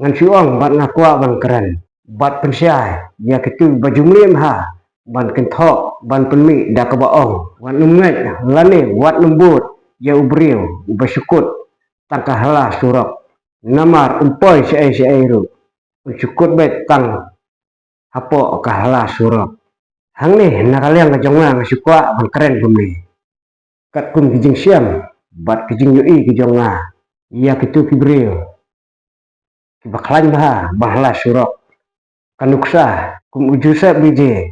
ngan siong bat ngakwa ban keren bat pensyai ya ketu bajumlim ha ban kentok ban penmi dak kebaong wan numnget lane wat lembut ya ubriu ubasyukut tangkah hala surok namar umpoi si ai ru ucukut bet tang hapo kahala surok hang ni nakaliang kajonga ngasukwa ban keren gumni kat kum kijing siam bat kijing yui kijonga ya ketu kibriu kibaklan bah bahla surok kanuksa kum ujusa biji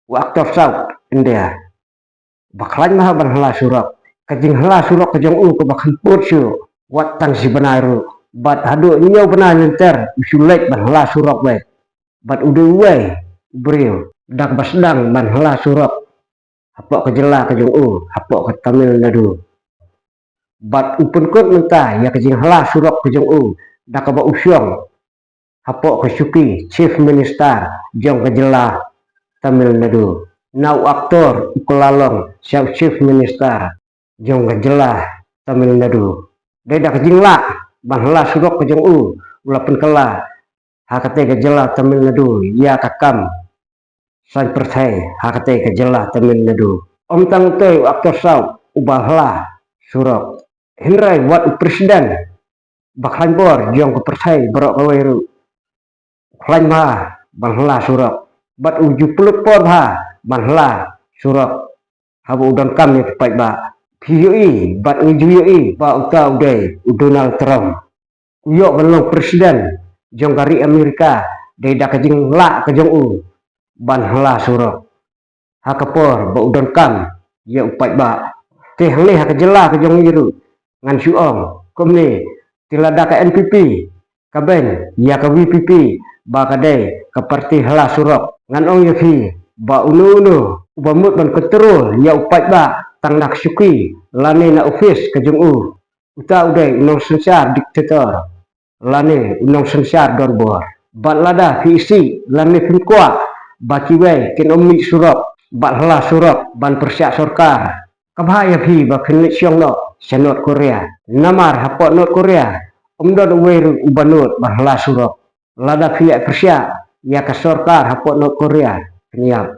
wa aktor saut india baklan mah ban hala surok kajing hala surok kajong u ke bakhan put su wat tang si benaru bat hadu nyau benar nyenter usulek ban hala surok we bat udu we brio dak basdang ban hala surok hapok kejela kajong u hapok ke Tamil Nadu bat upun kot mentah ya kajing hala surok kajong u dak ba usyong hapok kesuki chief minister jong kejela Tamil Nadu nau aktor ukolalong siap chief minister jong kejela Tamil Nadu deda kejingla ban hala surok kejong u ulapen kala hakate kejela Tamil Nadu ya kakam san pertai hakate kejela Tamil Nadu om tang toy aktor sau ubahla surok hindrai wat presiden bakhan bor jong ke pertai berok kaweru klan ma ban hala surok bat uju peluk por ha ban hala surok habu udon kam ni tepat ba PUI bat ujui ba uta udai Donald Trump uyok belong presiden jong kari Amerika deda kajing la kajong u ban hala surok hakapor ba udon kam ya upat ba teh hang ni hakajela kajong iru ngan suong komni tilada ka NPP kaben ya ka WPP ba kadai ka parti hala surok ngan ong yafi ba unu ubamut ban kontrol ya upat ba tang nak syuki lane na office kajong u uta udai unong sensar diktator lane unong sensar dorbor bat lada visi lane finkwa bakiwe ken omni surok bat hala surok ban persyak sorkar kabhaya phi ba khenit syong no senot Korea namar hapot not Korea omdon weru ubanut ban hala surok lada phi persyak ya ka sorkar hapot not Korea kenyap